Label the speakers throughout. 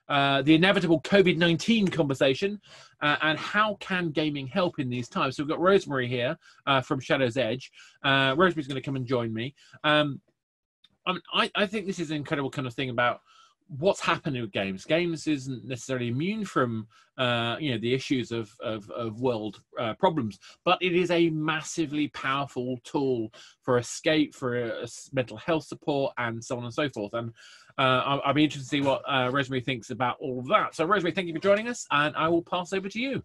Speaker 1: the inevitable COVID-19 conversation, and how can gaming help in these times. So we've got Rosemary here from Shadowsedge. Rosemary's going to come and join me. I think this is an incredible kind of thing about what's happening with games. Games isn't necessarily immune from the issues of world problems, but it is a massively powerful tool for escape, for mental health support, and so on and so forth. And I'll be interested to see what Rosemary thinks about all of that. So Rosemary, thank you for joining us, and I will pass over to you.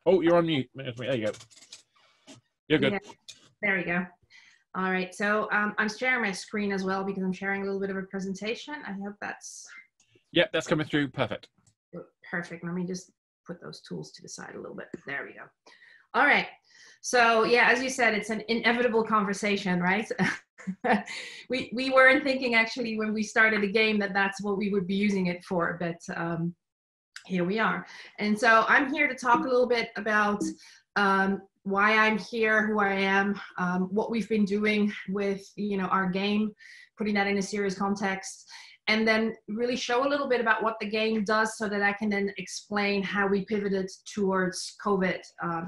Speaker 1: Oh, you're on mute. There you go. You're good.
Speaker 2: Yeah, there we go. All right, so I'm sharing my screen as well because I'm sharing a little bit of a presentation. I hope that's...
Speaker 1: Yep, that's coming through. Perfect.
Speaker 2: Perfect. Let me just put those tools to the side a little bit. There we go. All right. So yeah, as you said, it's an inevitable conversation, right? we weren't thinking actually when we started a game that that's what we would be using it for, but here we are. And so I'm here to talk a little bit about why I'm here, who I am, what we've been doing with our game, putting that in a serious context, and then really show a little bit about what the game does so that I can then explain how we pivoted towards COVID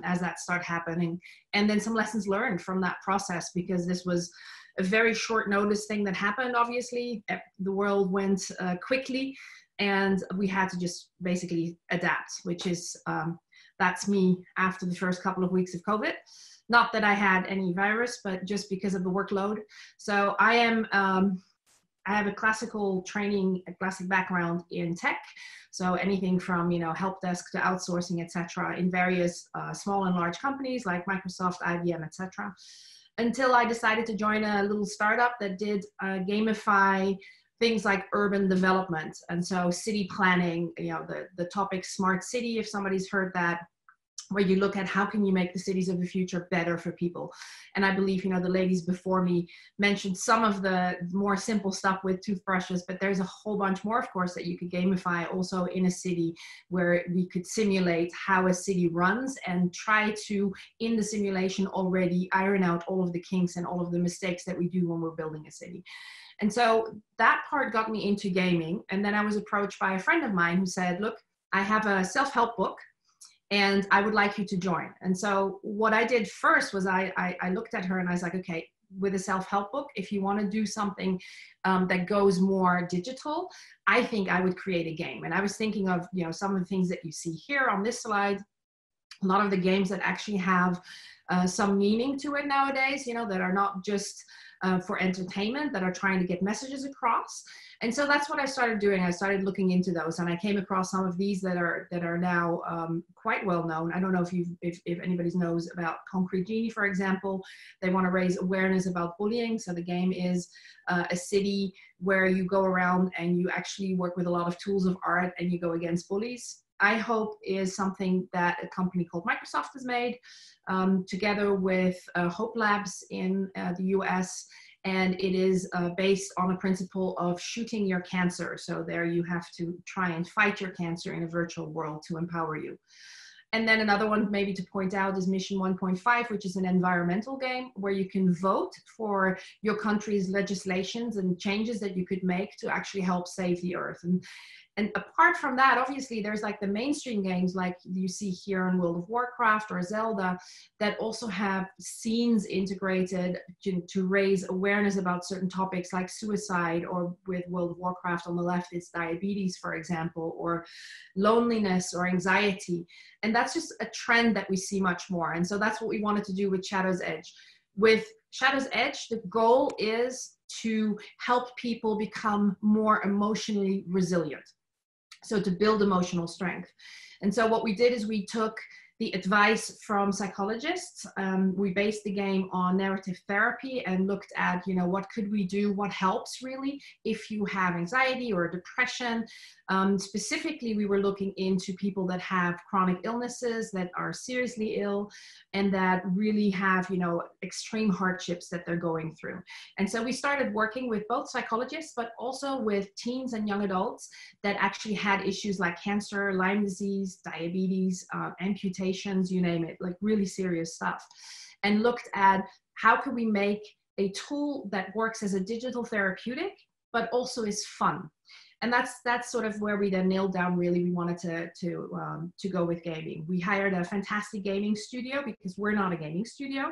Speaker 2: as that started happening, and then some lessons learned from that process, because this was a very short notice thing that happened. Obviously, the world went quickly, and we had to just basically adapt, which is, that's me after the first couple of weeks of COVID. Not that I had any virus, but just because of the workload. So I have a classical training, a classic background in tech. So anything from, help desk to outsourcing, etc., in various small and large companies like Microsoft, IBM, etc. Until I decided to join a little startup that did gamify things like urban development. And so city planning, the topic smart city, if somebody's heard that, where you look at how can you make the cities of the future better for people. And I believe, the ladies before me mentioned some of the more simple stuff with toothbrushes, but there's a whole bunch more, of course, that you could gamify also in a city, where we could simulate how a city runs and try to, in the simulation already, iron out all of the kinks and all of the mistakes that we do when we're building a city. And so that part got me into gaming. And then I was approached by a friend of mine who said, look, I have a self-help book and I would like you to join. And so what I did first was I looked at her and I was like, okay, with a self-help book, if you want to do something that goes more digital, I think I would create a game. And I was thinking of, some of the things that you see here on this slide, a lot of the games that actually have some meaning to it nowadays, that are not just for entertainment, that are trying to get messages across. And so that's what I started doing. I started looking into those, and I came across some of these that are now quite well known. I don't know if anybody knows about Concrete Genie, for example. They want to raise awareness about bullying. So the game is a city where you go around and you actually work with a lot of tools of art and you go against bullies. I Hope is something that a company called Microsoft has made together with Hope Labs in the US. And it is based on a principle of shooting your cancer. So there you have to try and fight your cancer in a virtual world to empower you. And then another one maybe to point out is Mission 1.5, which is an environmental game where you can vote for your country's legislations and changes that you could make to actually help save the earth. And apart from that, obviously, there's like the mainstream games like you see here in World of Warcraft or Zelda that also have scenes integrated to raise awareness about certain topics like suicide, or with World of Warcraft on the left, it's diabetes, for example, or loneliness or anxiety. And that's just a trend that we see much more. And so that's what we wanted to do with Shadowsedge. With Shadowsedge, the goal is to help people become more emotionally resilient. So to build emotional strength. And so what we did is we took the advice from psychologists. We based the game on narrative therapy and looked at, what could we do? What helps really if you have anxiety or depression? Specifically, we were looking into people that have chronic illnesses, that are seriously ill, and that really have, extreme hardships that they're going through. And so we started working with both psychologists, but also with teens and young adults that actually had issues like cancer, Lyme disease, diabetes, amputations, you name it, like really serious stuff. And looked at how could we make a tool that works as a digital therapeutic, but also is fun. And that's sort of where we then nailed down really we wanted to go with gaming. We hired a fantastic gaming studio because we're not a gaming studio.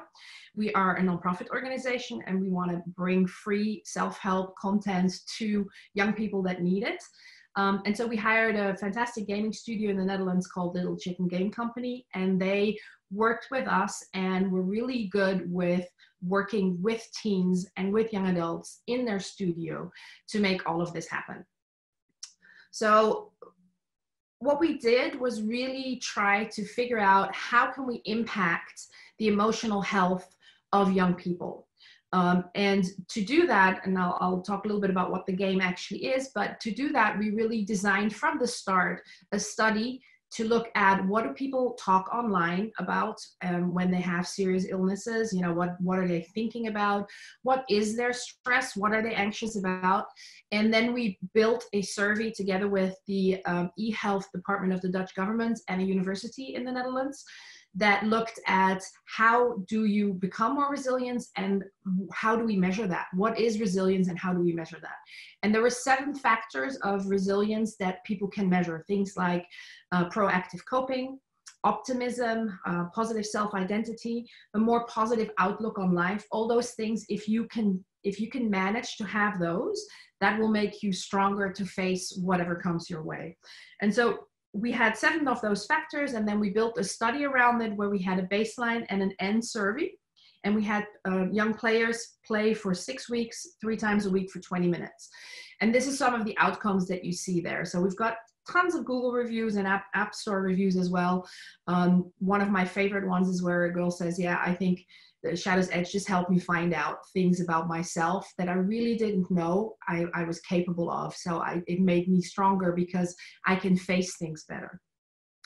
Speaker 2: We are a nonprofit organization, and we want to bring free self-help content to young people that need it. And so we hired a fantastic gaming studio in the Netherlands called Little Chicken Game Company, and they worked with us and were really good with working with teens and with young adults in their studio to make all of this happen. So what we did was really try to figure out how can we impact the emotional health of young people. And to do that, and I'll talk a little bit about what the game actually is, but to do that, we really designed from the start a study to look at what do people talk online about when they have serious illnesses. You know, what are they thinking about? What is their stress? What are they anxious about? And then we built a survey together with the e-health department of the Dutch government and a university in the Netherlands that looked at how do you become more resilient and how do we measure that? What is resilience and how do we measure that? And there were 7 factors of resilience that people can measure. Things like proactive coping, optimism, positive self-identity, a more positive outlook on life. All those things, if you can manage to have those, that will make you stronger to face whatever comes your way. And so we had 7 of those factors, and then we built a study around it where we had a baseline and an end survey. And we had young players play for 6 weeks, 3 times a week for 20 minutes. And this is some of the outcomes that you see there. So we've got tons of Google reviews and App Store reviews as well. One of my favorite ones is where a girl says, yeah, I think the Shadowsedge just helped me find out things about myself that I really didn't know I was capable of. So it made me stronger because I can face things better.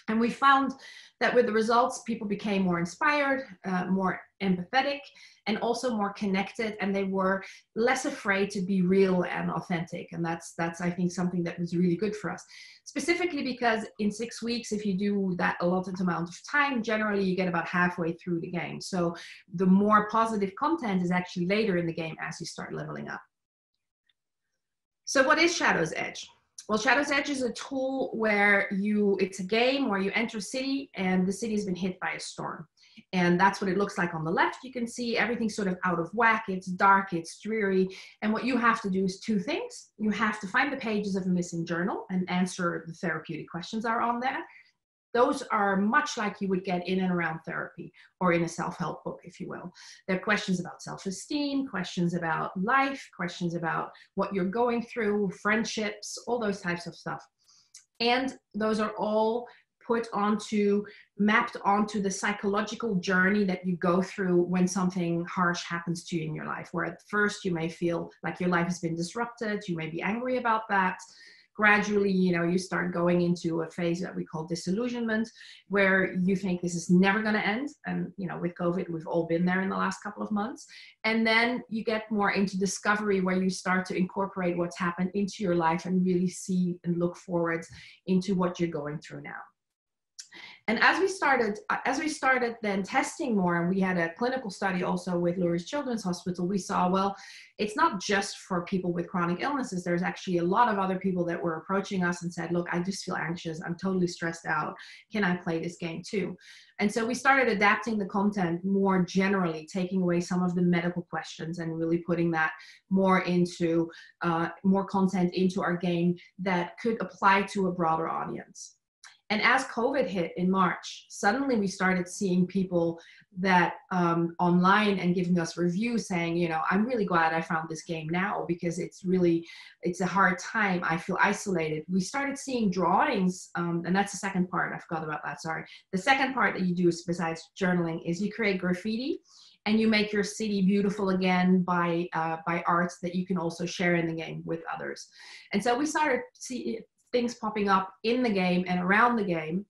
Speaker 2: And we found that with the results, people became more inspired, more empathetic, and also more connected, and they were less afraid to be real and authentic. And that's I think, something that was really good for us. Specifically because in 6 weeks, if you do that allotted amount of time, generally you get about halfway through the game. So the more positive content is actually later in the game as you start leveling up. So what is Shadowsedge? Well, Shadowsedge is a tool where it's a game where you enter a city and the city has been hit by a storm. And that's what it looks like on the left. You can see everything's sort of out of whack. It's dark, it's dreary. And what you have to do is 2 things. You have to find the pages of a missing journal and answer the therapeutic questions that are on there. Those are much like you would get in and around therapy or in a self-help book, if you will. They're questions about self-esteem, questions about life, questions about what you're going through, friendships, all those types of stuff. And those are all mapped onto the psychological journey that you go through when something harsh happens to you in your life, where at first you may feel like your life has been disrupted, you may be angry about that. Gradually, you start going into a phase that we call disillusionment, where you think this is never going to end. And, with COVID, we've all been there in the last couple of months. And then you get more into discovery, where you start to incorporate what's happened into your life and really see and look forward into what you're going through now. And as we started then testing more, and we had a clinical study also with Lurie's Children's Hospital, we saw, well, it's not just for people with chronic illnesses. There's actually a lot of other people that were approaching us and said, look, I just feel anxious. I'm totally stressed out. Can I play this game too? And so we started adapting the content more generally, taking away some of the medical questions and really putting that more into more content into our game that could apply to a broader audience. And as COVID hit in March, suddenly we started seeing people that online and giving us reviews saying, I'm really glad I found this game now because it's a hard time. I feel isolated. We started seeing drawings, and that's the second part. I forgot about that, sorry. The second part that you do is, besides journaling, is you create graffiti and you make your city beautiful again by arts that you can also share in the game with others. And so we started seeing things popping up in the game and around the game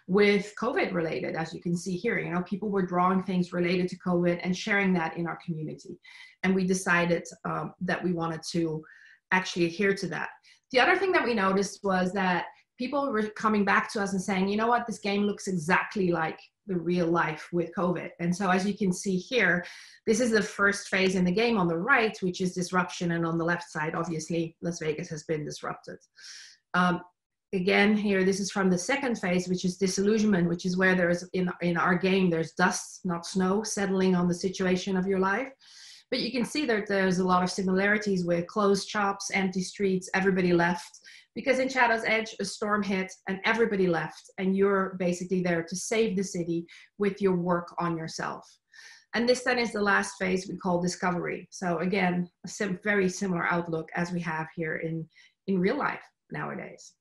Speaker 2: with COVID related, as you can see here. People were drawing things related to COVID and sharing that in our community. And we decided that we wanted to actually adhere to that. The other thing that we noticed was that people were coming back to us and saying, you know what, this game looks exactly like the real life with COVID. And so as you can see here, this is the first phase in the game on the right, which is disruption. And on the left side, obviously, Las Vegas has been disrupted. Again, here, this is from the second phase, which is disillusionment, which is where there's, in our game, there's dust, not snow, settling on the situation of your life. But you can see that there's a lot of similarities with closed shops, empty streets, everybody left. Because in Shadowsedge, a storm hit and everybody left, and you're basically there to save the city with your work on yourself. And this then is the last phase we call discovery. So again, a very similar outlook as we have here in real life nowadays.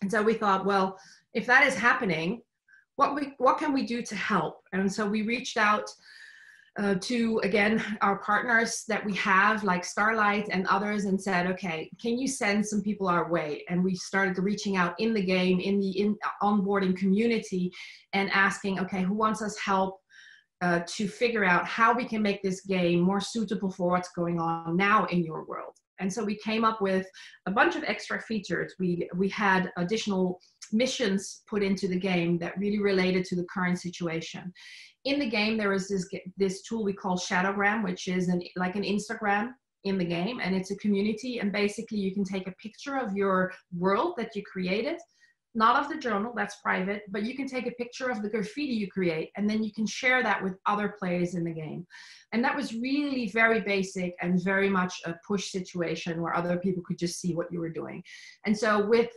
Speaker 2: And so we thought, well, if that is happening, what can we do to help? And so we reached out to, again, our partners that we have, like Starlight and others, and said, okay, can you send some people our way? And we started reaching out in the game, in the onboarding community, and asking, okay, who wants us help to figure out how we can make this game more suitable for what's going on now in your world? And so we came up with a bunch of extra features. We had additional missions put into the game that really related to the current situation. In the game, there is this tool we call Shadowgram, which is like an Instagram in the game, and it's a community. And basically, you can take a picture of your world that you created, not of the journal, that's private, but you can take a picture of the graffiti you create, and then you can share that with other players in the game. And that was really very basic and very much a push situation where other people could just see what you were doing. And so with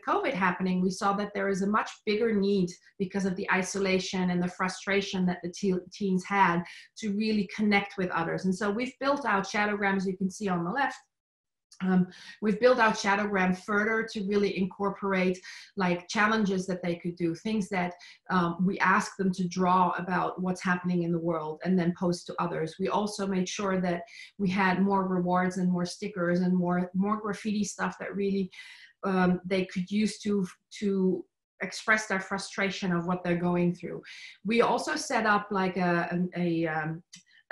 Speaker 2: COVID happening, we saw that there is a much bigger need because of the isolation and the frustration that the teens had to really connect with others. And so we've built out Shadowgram, as you can see on the left. We've built out Shadowgram further to really incorporate like challenges that they could do, things that we ask them to draw about what's happening in the world and then post to others. We also made sure that we had more rewards and more stickers and more graffiti stuff that really they could use to express their frustration of what they're going through. We also set up like a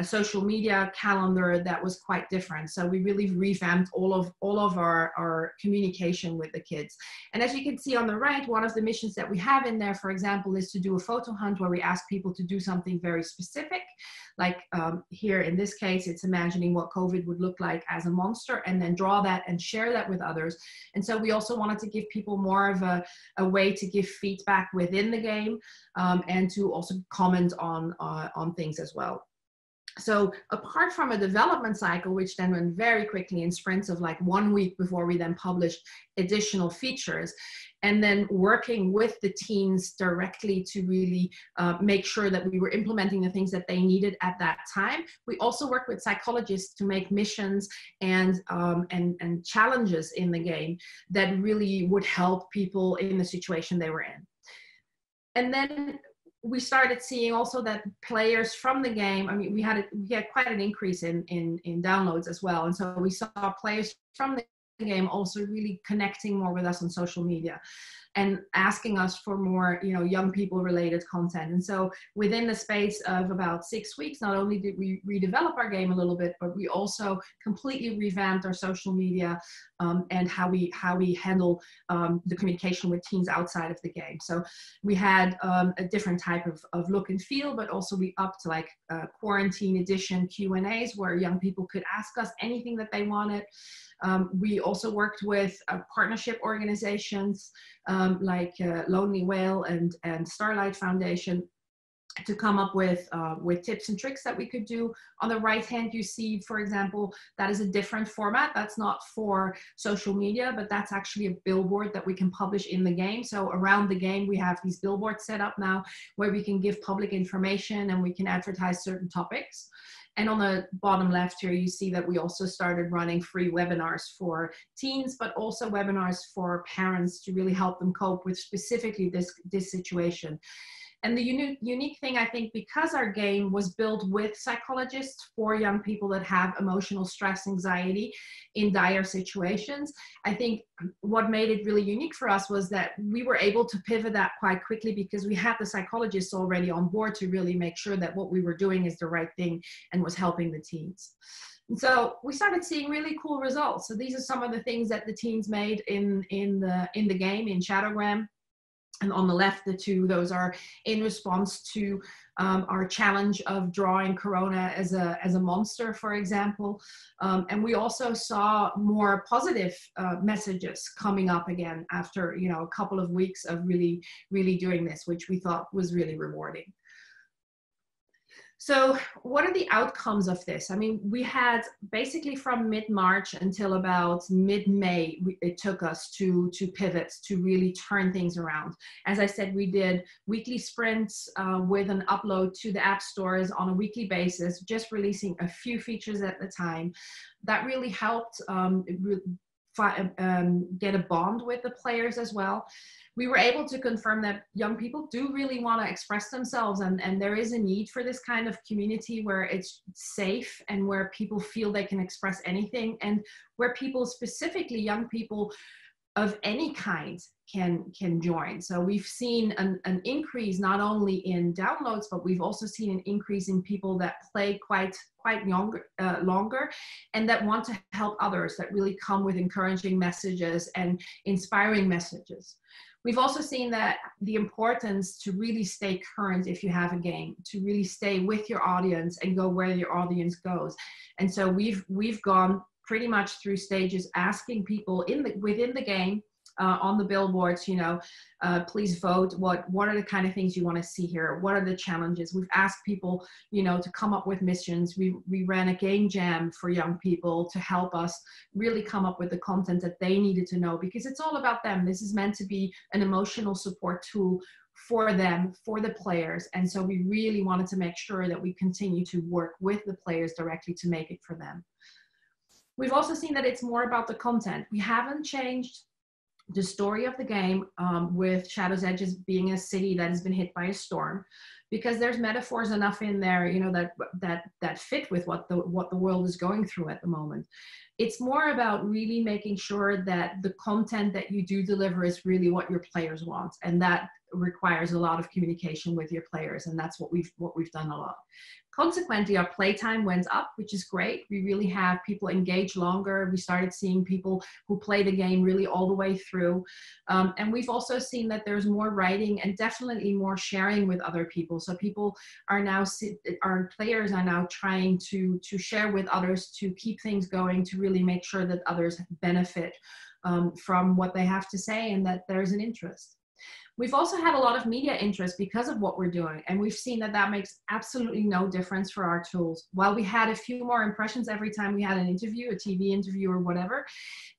Speaker 2: social media calendar that was quite different. So we really revamped all of our communication with the kids. And as you can see on the right, one of the missions that we have in there, for example, is to do a photo hunt where we ask people to do something very specific. Like here in this case, it's imagining what COVID would look like as a monster and then draw that and share that with others. And so we also wanted to give people more of a way to give feedback within the game and to also comment on things as well. So apart from a development cycle, which then went very quickly in sprints of like 1 week before we then published additional features, and then working with the teens directly to really make sure that we were implementing the things that they needed at that time. We also worked with psychologists to make missions and challenges in the game that really would help people in the situation they were in. And then we started seeing also that players from the game, I mean, we had quite an increase in downloads as well. And so we saw players from the game also really connecting more with us on social media and asking us for more, young people related content. And so within the space of about 6 weeks, not only did we redevelop our game a little bit, but we also completely revamped our social media and how we handle the communication with teens outside of the game. So we had a different type of look and feel, but also we upped like quarantine edition Q&As where young people could ask us anything that they wanted. We also worked with partnership organizations like Lonely Whale and Starlight Foundation to come up with tips and tricks that we could do. On the right hand, you see, for example, that is a different format. That's not for social media, but that's actually a billboard that we can publish in the game. So around the game, we have these billboards set up now where we can give public information and we can advertise certain topics. And on the bottom left here, you see that we also started running free webinars for teens, but also webinars for parents to really help them cope with specifically this situation. And the unique thing, I think, because our game was built with psychologists for young people that have emotional stress, anxiety in dire situations, I think what made it really unique for us was that we were able to pivot that quite quickly because we had the psychologists already on board to really make sure that what we were doing is the right thing and was helping the teens. And so we started seeing really cool results. So these are some of the things that the teens made in the game, in Shadowgram. And on the left, the two, those are in response to our challenge of drawing Corona as a monster, for example. And we also saw more positive messages coming up again after, you know, a couple of weeks of really doing this, which we thought was really rewarding. So what are the outcomes of this? I mean, we had basically from mid-March until about mid-May, it took us to pivot, to really turn things around. As I said, we did weekly sprints with an upload to the app stores on a weekly basis, just releasing a few features at the time. That really helped get a bond with the players as well. We were able to confirm that young people do really want to express themselves, and there is a need for this kind of community where it's safe and where people feel they can express anything, and where people, specifically young people of any kind, can join. So we've seen an increase not only in downloads, but we've also seen an increase in people that play quite longer and that want to help others, that really come with encouraging messages and inspiring messages. We've also seen that the importance to really stay current if you have a game, to really stay with your audience and go where your audience goes. And so we've gone pretty much through stages asking people within the game, on the billboards, you know, please vote. What are the kind of things you want to see here? What are the challenges? We've asked people, you know, to come up with missions. We ran a game jam for young people to help us really come up with the content that they needed to know, because it's all about them. This is meant to be an emotional support tool for them, for the players. And so we really wanted to make sure that we continue to work with the players directly to make it for them. We've also seen that it's more about the content. We haven't changed the story of the game with Shadowsedge as being a city that has been hit by a storm, because there's metaphors enough in there, you know, that fit with what the world is going through at the moment. It's more about really making sure that the content that you do deliver is really what your players want, and that requires a lot of communication with your players, and that's what we've done a lot. Consequently, our playtime went up, which is great. We really have people engage longer. We started seeing people who play the game really all the way through. And we've also seen that there's more writing and definitely more sharing with other people. So people are now, our players are now trying to share with others, to keep things going, to really make sure that others benefit from what they have to say and that there's an interest. We've also had a lot of media interest because of what we're doing, and we've seen that that makes absolutely no difference for our tools. While we had a few more impressions every time we had an interview, a TV interview or whatever,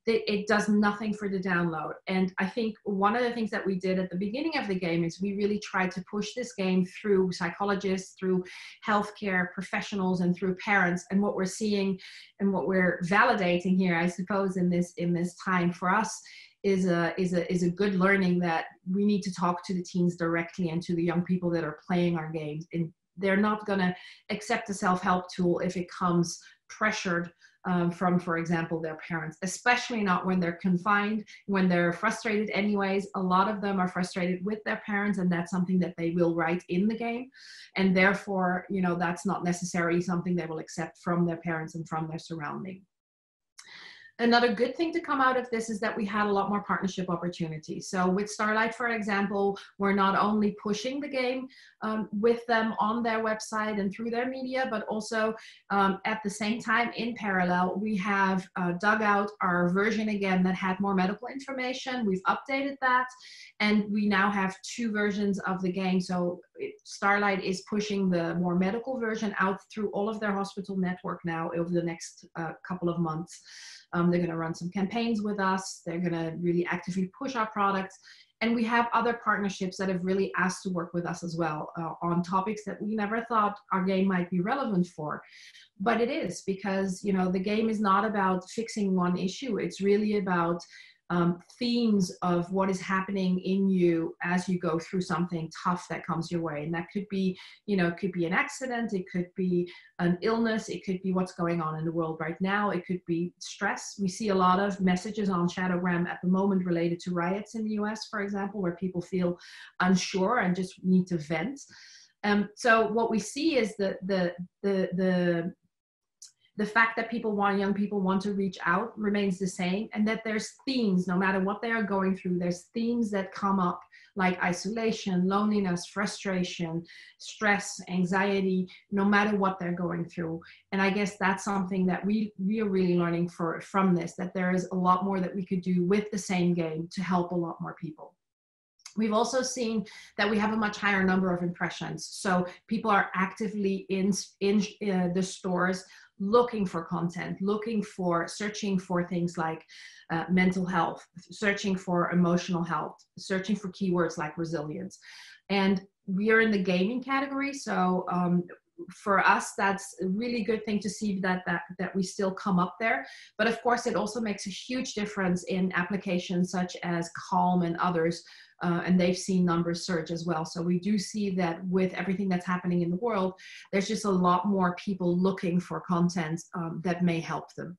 Speaker 2: it does nothing for the download. And I think one of the things that we did at the beginning of the game is we really tried to push this game through psychologists, through healthcare professionals, and through parents. And what we're seeing and what we're validating here, I suppose, in this time for us, is a good learning that we need to talk to the teens directly and to the young people that are playing our games. And they're not going to accept a self-help tool if it comes pressured from, for example, their parents, especially not when they're confined, when they're frustrated anyways. A lot of them are frustrated with their parents, and that's something that they will write in the game. And therefore, you know, that's not necessarily something they will accept from their parents and from their surrounding. Another good thing to come out of this is that we had a lot more partnership opportunities. So with Starlight, for example, we're not only pushing the game with them on their website and through their media, but also at the same time, in parallel, we have dug out our version again that had more medical information. We've updated that, and we now have 2 versions of the game. So Starlight is pushing the more medical version out through all of their hospital network now over the next couple of months. They're going to run some campaigns with us. They're going to really actively push our products. And we have other partnerships that have really asked to work with us as well on topics that we never thought our game might be relevant for. But it is, because, you know, the game is not about fixing one issue. It's really about themes of what is happening in you as you go through something tough that comes your way. And that could be, you know, it could be an accident, it could be an illness, it could be what's going on in the world right now, it could be stress. We see a lot of messages on Shadowgram at the moment related to riots in the US, for example, where people feel unsure and just need to vent. So what we see is the the fact that young people want to reach out remains the same, and that there's themes, no matter what they are going through, there's themes that come up like isolation, loneliness, frustration, stress, anxiety, no matter what they're going through. And I guess that's something that we are really learning from this, that there is a lot more that we could do with the same game to help a lot more people. We've also seen that we have a much higher number of impressions. So people are actively in the stores looking for content, searching for things like mental health, searching for emotional health, searching for keywords like resilience. And we are in the gaming category. So for us, that's a really good thing to see that we still come up there. But of course, it also makes a huge difference in applications such as Calm and others. And they've seen numbers surge as well. So we do see that with everything that's happening in the world, there's just a lot more people looking for content that may help them.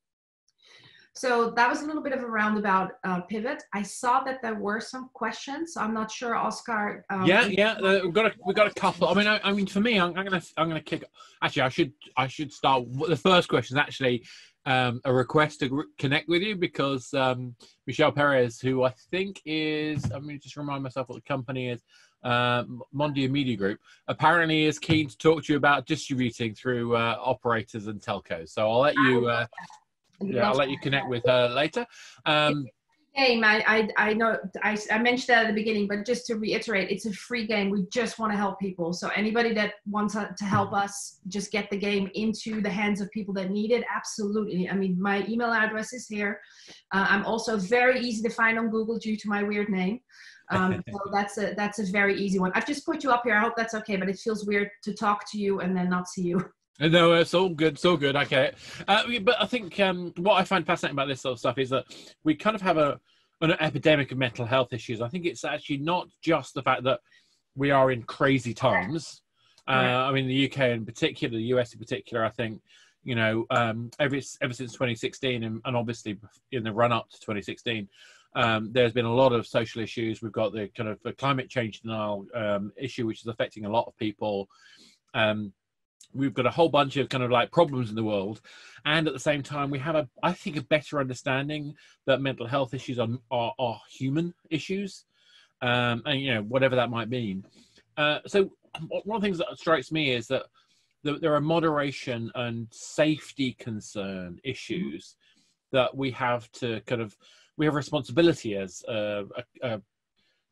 Speaker 2: So that was a little bit of a roundabout pivot. I saw that there were some questions. I'm not sure, Oscar.
Speaker 1: We've got a couple. I mean, for me, I'm gonna kick. Actually, I should start. The first question is actually a request to connect with you, because Michelle Perez, who I think is, just remind myself what the company is, Mondia Media Group, apparently is keen to talk to you about distributing through operators and telcos. So I'll let you. I'll let you connect with her later.
Speaker 2: Game. I know I mentioned that at the beginning, but just to reiterate, it's a free game. We just want to help people. So anybody that wants to help us just get the game into the hands of people that need it, absolutely. My email address is here. I'm also very easy to find on Google due to my weird name. So that's a very easy one. I've just put you up here. I hope that's okay, but it feels weird to talk to you and then not see you.
Speaker 1: No, it's all good. It's all good. Okay. But I think what I find fascinating about this sort of stuff is that we kind of have an epidemic of mental health issues. I think it's actually not just the fact that we are in crazy times. The UK in particular, the US in particular, I think, ever since 2016 and obviously in the run up to 2016, there's been a lot of social issues. We've got the kind of the climate change denial issue, which is affecting a lot of people. We've got a whole bunch of kind of like problems in the world, and at the same time, we have I think a better understanding that mental health issues are human issues, and whatever that might mean. So one of the things that strikes me is that there are moderation and safety concern issues that we have to we have responsibility as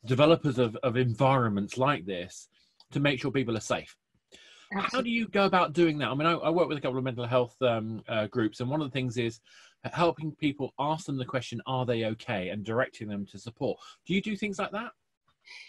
Speaker 1: developers of environments like this to make sure people are safe. Absolutely. How do you go about doing that? I work with a couple of mental health groups, and one of the things is helping people ask them the question, are they okay, and directing them to support. Do you do things like that?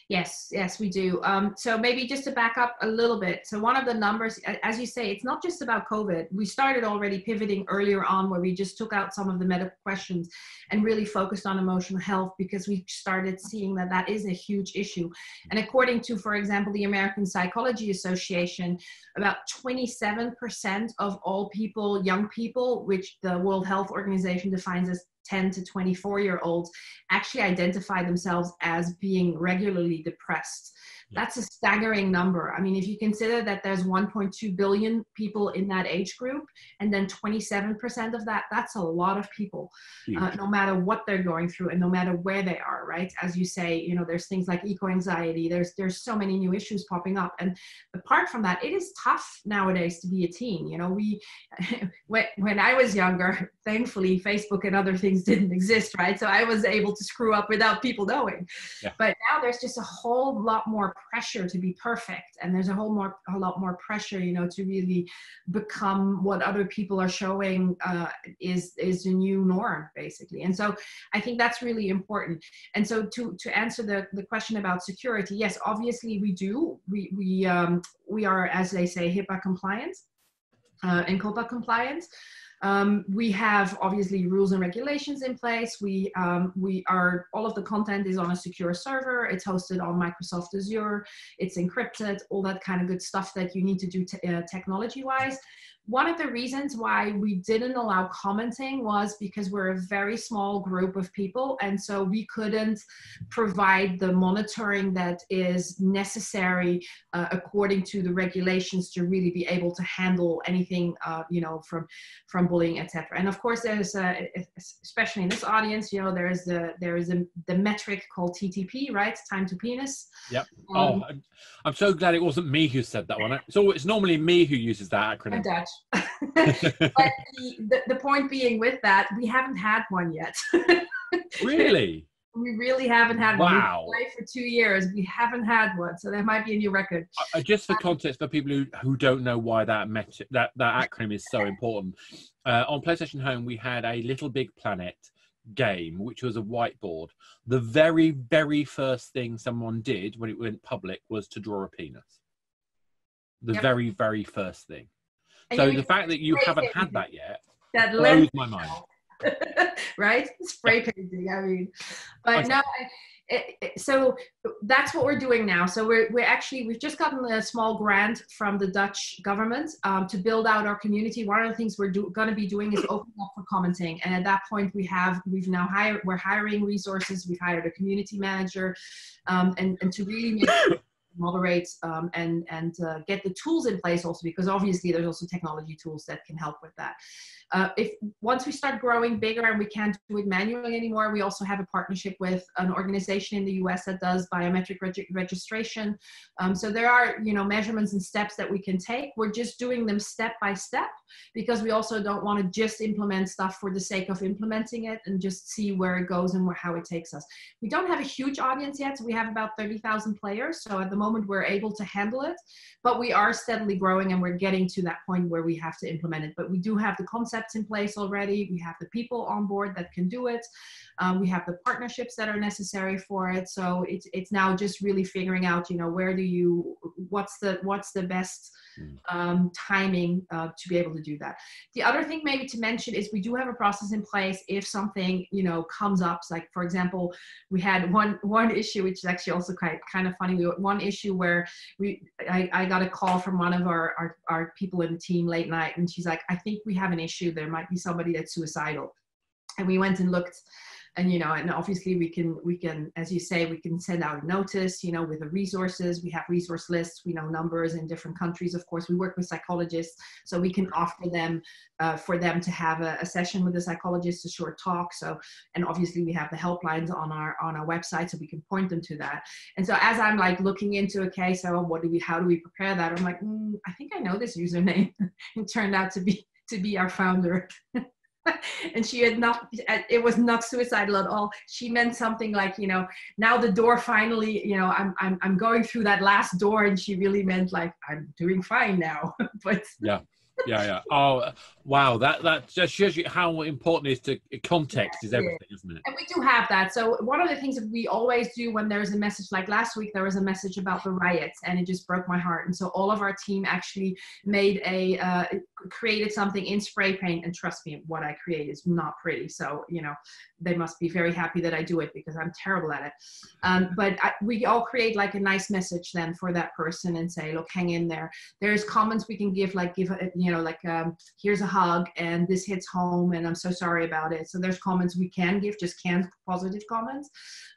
Speaker 2: Yes, we do. So maybe just to back up a little bit. So one of the numbers, as you say, it's not just about COVID. We started already pivoting earlier on, where we just took out some of the medical questions and really focused on emotional health, because we started seeing that is a huge issue. And according to, for example, the American Psychology Association, about 27% of all people, young people, which the World Health Organization defines as 10 to 24-year-olds, actually identify themselves as being regularly depressed. That's a staggering number. If you consider that there's 1.2 billion people in that age group, and then 27% of that's a lot of people, no matter what they're going through and no matter where they are, right? As you say, there's things like eco-anxiety, there's so many new issues popping up. And apart from that, it is tough nowadays to be a teen. When I was younger, thankfully, Facebook and other things didn't exist, right? So I was able to screw up without people knowing. Yeah. But now there's just a whole lot more pressure to be perfect, and there's a lot more pressure, to really become what other people are showing is the new norm, basically. And so I think that's really important. And so to answer the question about security, yes, obviously we do. We are, as they say, HIPAA compliant and COPPA compliant. We have obviously rules and regulations in place. All of the content is on a secure server. It's hosted on Microsoft Azure. It's encrypted, all that kind of good stuff that you need to do technology-wise. One of the reasons why we didn't allow commenting was because we're a very small group of people, and so we couldn't provide the monitoring that is necessary according to the regulations to really be able to handle anything, you know, from bullying, etc. And of course, there's especially in this audience, you know, there is the metric called TTP, right? Time to penis.
Speaker 1: Yep. I'm so glad it wasn't me who said that one. So it's normally me who uses that acronym.
Speaker 2: I'm Dutch. But the point being with that, we haven't had one yet.
Speaker 1: Really?
Speaker 2: We really haven't had one.
Speaker 1: Wow.
Speaker 2: We've been for 2 years. We haven't had one, so that might be a new record.
Speaker 1: Just for context, for people who don't know why that acronym is so important, on PlayStation Home we had a Little Big Planet game, which was a whiteboard. The very, very first thing someone did when it went public was to draw a penis. The very, very first thing. And so the fact that you haven't had that yet blows my mind.
Speaker 2: Right? Spray painting, I mean. But no, so that's what we're doing now. So we've just gotten a small grant from the Dutch government to build out our community. One of the things we're going to be doing is opening up for commenting. And at that point, we're hiring resources. We've hired a community manager, and to really moderate and get the tools in place also, because obviously there's also technology tools that can help with that. Once we start growing bigger and we can't do it manually anymore, we also have a partnership with an organization in the US that does biometric registration. So there are, you know, measurements and steps that we can take. We're just doing them step by step, because we also don't want to just implement stuff for the sake of implementing it and just see where it goes and how it takes us. We don't have a huge audience yet. So we have about 30,000 players. So at the moment we're able to handle it, but we are steadily growing and we're getting to that point where we have to implement it. But we do have the concepts in place already. We have the people on board that can do it. We have the partnerships that are necessary for it. So it's now just really figuring out, you know, what's the best timing to be able to do that. The other thing maybe to mention is we do have a process in place if something, you know, comes up. So like, for example, we had one issue, which is actually also kind of funny. We had one issue where I got a call from one of our people in the team late night, and she's like, I think we have an issue. There might be somebody that's suicidal. And we went and looked, and, you know, and obviously we can, as you say, we can send out a notice, you know, with the resources. We have resource lists, we know numbers in different countries. Of course, we work with psychologists, so we can offer them for them to have a session with a psychologist, a short talk. So, and obviously we have the helplines on our website, so we can point them to that. And so as I'm like looking into, okay, so how do we prepare that? I'm like, I think I know this username. It turned out to be our founder. And she had it was not suicidal at all. She meant something like, you know, now the door finally, you know, I'm going through that last door, and she really meant like, I'm doing fine now. But
Speaker 1: yeah. Oh, wow. That just shows you how important it is to context is everything, isn't it?
Speaker 2: And we do have that. So one of the things that we always do when there's a message, like last week, there was a message about the riots, and it just broke my heart. And so all of our team actually created something in spray paint. And trust me, what I create is not pretty. So, you know, they must be very happy that I do it, because I'm terrible at it. But we all create like a nice message then for that person and say, look, hang in there. There's comments we can give, like you know, like here's a hug, and this hits home, and I'm so sorry about it. So there's comments we can give, just canned positive comments.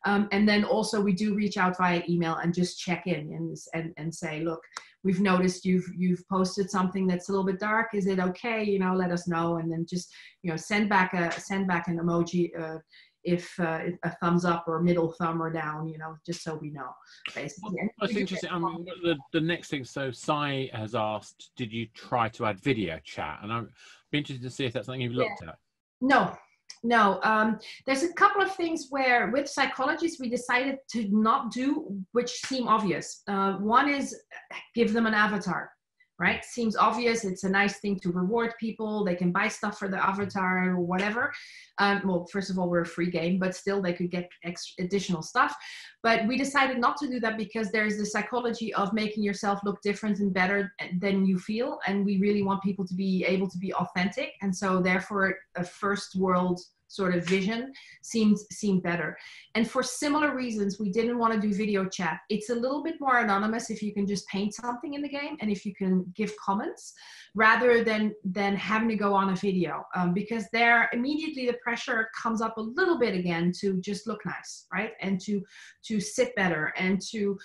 Speaker 2: And then also we do reach out via email and just check in and say, look, we've noticed you've posted something that's a little bit dark. Is it okay? You know, let us know. And then just, you know, send back an emoji if a thumbs up or middle thumb or down, you know, just so we know, basically.
Speaker 1: That's interesting. The next thing, so Sai has asked, did you try to add video chat? And I'm interested to see if that's something you've looked at.
Speaker 2: No. There's a couple of things where with psychologists we decided to not do, which seem obvious. One is give them an avatar. right? Seems obvious. It's a nice thing to reward people. They can buy stuff for the avatar or whatever. Well, first of all, we're a free game, but still they could get additional stuff. But we decided not to do that because there's the psychology of making yourself look different and better than you feel. And we really want people to be able to be authentic. And so therefore a first world sort of vision seemed better. And for similar reasons, we didn't want to do video chat. It's a little bit more anonymous if you can just paint something in the game and if you can give comments rather than having to go on a video, because there immediately the pressure comes up a little bit again to just look nice, right? And to sit better and to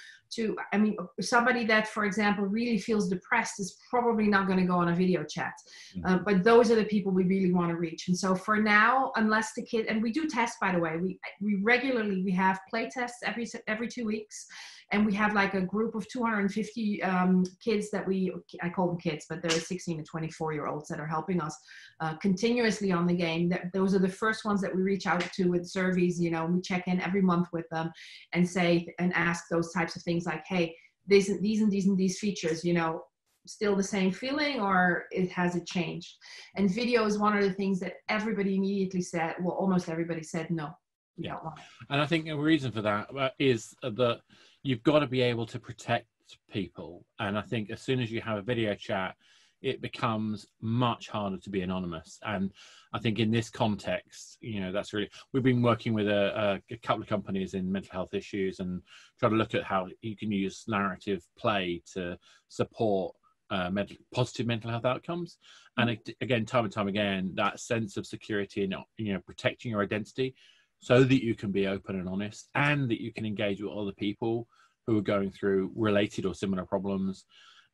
Speaker 2: I mean, somebody that, for example, really feels depressed is probably not going to go on a video chat. But those are the people we really want to reach. And so for now, unless the kid, and we do tests, by the way, we regularly, we have play tests every 2 weeks. And we have like a group of 250 kids that I call them kids, but they're 16 to 24-year-olds that are helping us continuously on the game. Those are the first ones that we reach out to with surveys. You know, we check in every month with them and ask those types of things like, hey, these and these features, you know, still the same feeling or has it changed? And video is one of the things that everybody immediately said, well, almost everybody said, no, we don't want it.
Speaker 1: And I think the reason for that is that you've got to be able to protect people. And I think as soon as you have a video chat, it becomes much harder to be anonymous. And I think in this context, you know, that's really, we've been working with a couple of companies in mental health issues and try to look at how you can use narrative play to support positive mental health outcomes. And again, time and time again, that sense of security and, you know, protecting your identity so that you can be open and honest and that you can engage with other people who are going through related or similar problems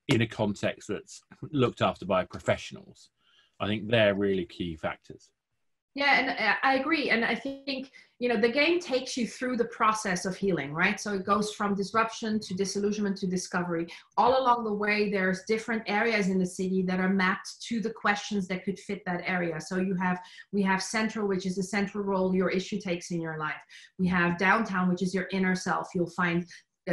Speaker 1: in a context that's looked after by professionals. I think they're really key factors.
Speaker 2: Yeah, and I agree. And I think, you know, the game takes you through the process of healing, right? So it goes from disruption to disillusionment to discovery. All along the way, there's different areas in the city that are mapped to the questions that could fit that area. So we have central, which is the central role your issue takes in your life. We have downtown, which is your inner self. You'll find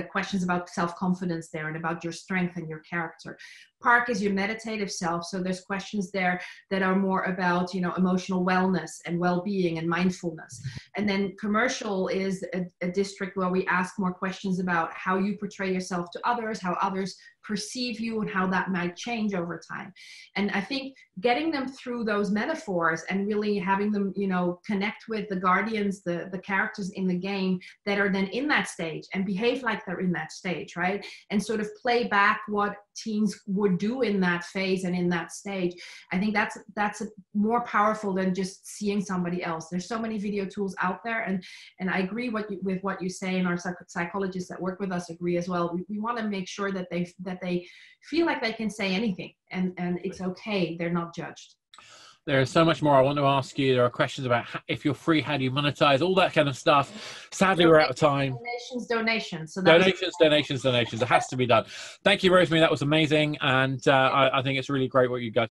Speaker 2: questions about self-confidence there and about your strength and your character. Park is your meditative self. So there's questions there that are more about, you know, emotional wellness and well-being and mindfulness. And then commercial is a district where we ask more questions about how you portray yourself to others, how others perceive you and how that might change over time. And I think getting them through those metaphors and really having them, you know, connect with the guardians, the characters in the game that are then in that stage and behave like they're in that stage, right? And sort of play back what teens would do in that phase and in that stage. I think that's more powerful than just seeing somebody else. There's so many video tools out there, and I agree with what you say, and our psychologists that work with us agree as well. We want to make sure that they feel like they can say anything and it's okay. They're not judged.
Speaker 1: There is so much more I want to ask you. There are questions about if you're free, how do you monetize, all that kind of stuff. Sadly, we're out of time.
Speaker 2: Donations. So
Speaker 1: donations. It has to be done. Thank you, Rosemary. That was amazing. And I think it's really great what you guys